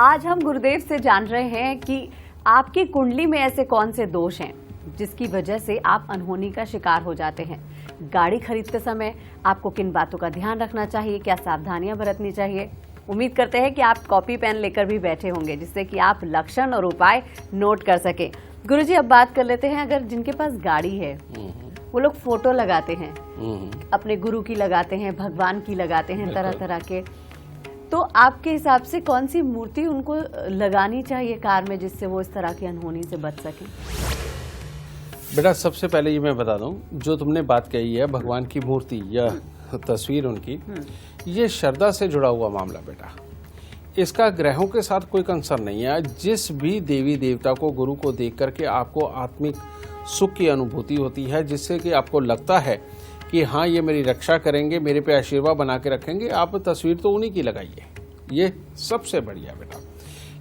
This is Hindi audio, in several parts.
आज हम गुरुदेव से जान रहे हैं कि आपकी कुंडली में ऐसे कौन से दोष हैं जिसकी वजह से आप अनहोनी का शिकार हो जाते हैं। गाड़ी खरीदते समय आपको किन बातों का ध्यान रखना चाहिए, क्या सावधानियां बरतनी चाहिए। उम्मीद करते हैं कि आप कॉपी पेन लेकर भी बैठे होंगे जिससे कि आप लक्षण और उपाय नोट कर सके। गुरुजी, अब बात कर लेते हैं, अगर जिनके पास गाड़ी है वो लोग फोटो लगाते हैं, अपने गुरु की लगाते हैं, भगवान की लगाते हैं, तरह तरह के, तो आपके हिसाब से कौन सी मूर्ति उनको लगानी चाहिए कार में जिससे वो इस तरह की अनहोनी से बच सके? बेटा, सबसे पहले ये मैं बता दूं, जो तुमने बात कही है भगवान की मूर्ति या तस्वीर उनकी, ये श्रद्धा से जुड़ा हुआ मामला बेटा। इसका ग्रहों के साथ कोई कंसर्न नहीं है। जिस भी देवी देवता को, गुरु को देख करके आपको आत्मिक सुख की अनुभूति होती है, जिससे कि आपको लगता है कि हाँ ये मेरी रक्षा करेंगे, मेरे पे आशीर्वाद बना के रखेंगे, आप तस्वीर तो उन्हीं की लगाइए, ये सबसे बढ़िया बेटा।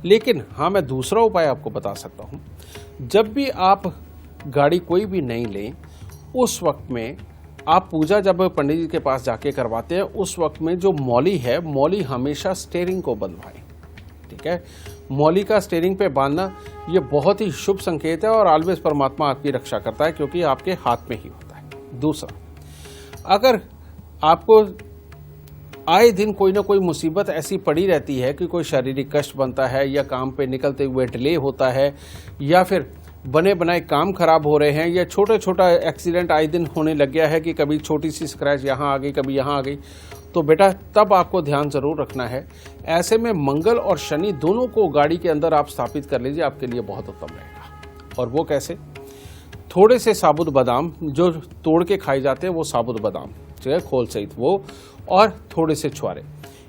लेकिन हाँ, मैं दूसरा उपाय आपको बता सकता हूँ। जब भी आप गाड़ी कोई भी नहीं लें, उस वक्त में आप पूजा जब पंडित जी के पास जाके करवाते हैं, उस वक्त में जो मौली है, मौली हमेशा स्टीयरिंग को बंधवाएं। ठीक है, मौली का स्टीयरिंग पे बांधना ये बहुत ही शुभ संकेत है और ऑलवेज परमात्मा आपकी रक्षा करता है, क्योंकि आपके हाथ में ही होता है। दूसरा, अगर आपको आए दिन कोई ना कोई मुसीबत ऐसी पड़ी रहती है कि कोई शारीरिक कष्ट बनता है, या काम पे निकलते हुए डिले होता है, या फिर बने बनाए काम खराब हो रहे हैं, या छोटा छोटा एक्सीडेंट आए दिन होने लग गया है कि कभी छोटी सी स्क्रैच यहाँ आ गई, कभी यहाँ आ गई, तो बेटा तब आपको ध्यान जरूर रखना है। ऐसे में मंगल और शनि दोनों को गाड़ी के अंदर आप स्थापित कर लीजिए, आपके लिए बहुत उत्तम रहेगा। और वो कैसे? थोड़े से साबुत बादाम जो तोड़ के खाए जाते हैं, वो साबुत बादाम खोल सहित वो, और थोड़े से छुआरे,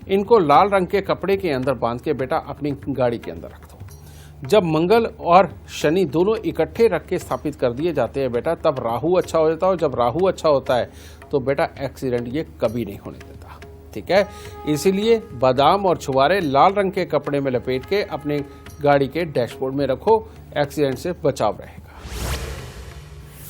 इनको लाल रंग के कपड़े के अंदर बांध के बेटा अपनी गाड़ी के अंदर रख दो। जब मंगल और शनि दोनों इकट्ठे रख के स्थापित कर दिए जाते हैं बेटा, तब राहु अच्छा हो जाता है, और जब राहु अच्छा होता है तो बेटा एक्सीडेंट ये कभी नहीं होने देता। ठीक है, इसीलिए बादाम और छुआरे लाल रंग के कपड़े में लपेट के अपने गाड़ी के डैशबोर्ड में रखो, एक्सीडेंट से बचाव रहेगा।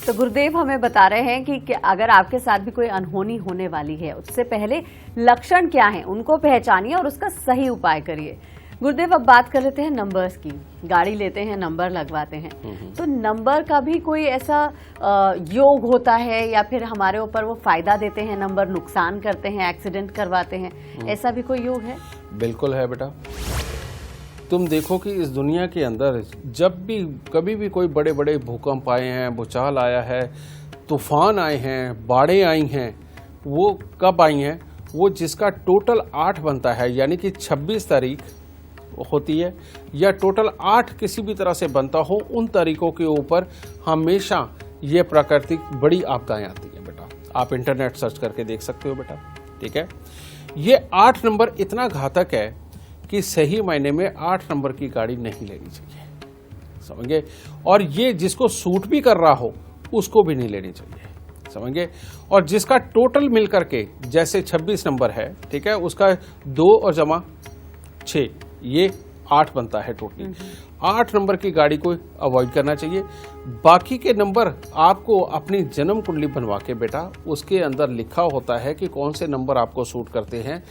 तो गुरुदेव हमें बता रहे हैं कि अगर आपके साथ भी कोई अनहोनी होने वाली है, उससे पहले लक्षण क्या हैं उनको पहचानिए और उसका सही उपाय करिए। गुरुदेव, अब बात कर लेते हैं नंबर्स की। गाड़ी लेते हैं, नंबर लगवाते हैं, तो नंबर का भी कोई ऐसा योग होता है, या फिर हमारे ऊपर वो फायदा देते हैं, नंबर नुकसान करते हैं, एक्सीडेंट करवाते हैं, ऐसा भी कोई योग है? बिल्कुल है बेटा। तुम देखो कि इस दुनिया के अंदर जब भी कभी भी कोई बड़े बड़े भूकंप आए हैं, भूचाल आया है, तूफान आए हैं, बाढ़ें आई हैं, वो कब आई हैं? वो जिसका टोटल 8 बनता है, यानी कि 26 तारीख होती है, या टोटल 8 किसी भी तरह से बनता हो, उन तारीखों के ऊपर हमेशा ये प्राकृतिक बड़ी आपदाएं आती हैं बेटा। आप इंटरनेट सर्च करके देख सकते हो बेटा। ठीक है, ये 8 नंबर इतना घातक है कि सही मायने में 8 नंबर की गाड़ी नहीं लेनी चाहिए, समझे? और ये जिसको सूट भी कर रहा हो उसको भी नहीं लेनी चाहिए, समझे? और जिसका टोटल मिल करके जैसे 26 नंबर है, ठीक है, उसका 2 और जमा 6 ये 8 बनता है टोटल। 8 नंबर की गाड़ी को अवॉइड करना चाहिए। बाकी के नंबर आपको अपनी जन्म कुंडली बनवा के बेटा, उसके अंदर लिखा होता है कि कौन से नंबर आपको सूट करते हैं,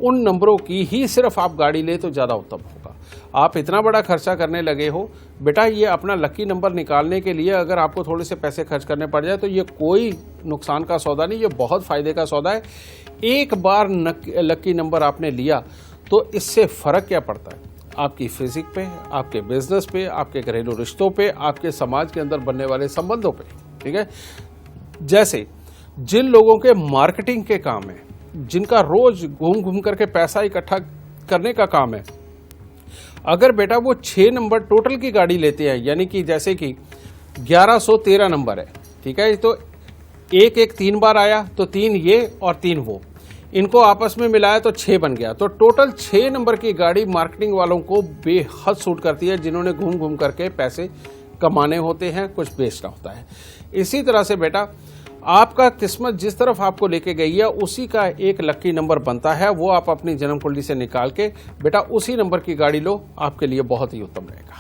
उन नंबरों की ही सिर्फ आप गाड़ी ले तो ज़्यादा उत्तम होगा। आप इतना बड़ा खर्चा करने लगे हो बेटा, ये अपना लकी नंबर निकालने के लिए अगर आपको थोड़े से पैसे खर्च करने पड़ जाए तो ये कोई नुकसान का सौदा नहीं, ये बहुत फायदे का सौदा है। एक बार लकी नंबर आपने लिया तो इससे फर्क क्या पड़ता है? आपकी फिजिक पे, आपके बिजनेस पे, आपके घरेलू रिश्तों पे, आपके समाज के अंदर बनने वाले संबंधों पे। ठीक है, जैसे जिन लोगों के मार्केटिंग के काम है, जिनका रोज घूम घूम करके पैसा इकट्ठा करने का काम है, अगर बेटा वो 6 नंबर टोटल की गाड़ी लेते हैं, यानी कि जैसे कि 1113 नंबर है, ठीक है, तो 1 3 बार आया तो 3 ये और 3 वो, इनको आपस में मिलाया तो 6 बन गया। तो टोटल 6 नंबर की गाड़ी मार्केटिंग वालों को बेहद सूट करती है, जिन्होंने घूम घूम करके पैसे कमाने होते हैं, कुछ बेचना होता है। इसी तरह से बेटा आपका किस्मत जिस तरफ आपको लेके गई है, उसी का एक लकी नंबर बनता है, वो आप अपनी जन्म कुंडली से निकाल के बेटा उसी नंबर की गाड़ी लो, आपके लिए बहुत ही उत्तम रहेगा।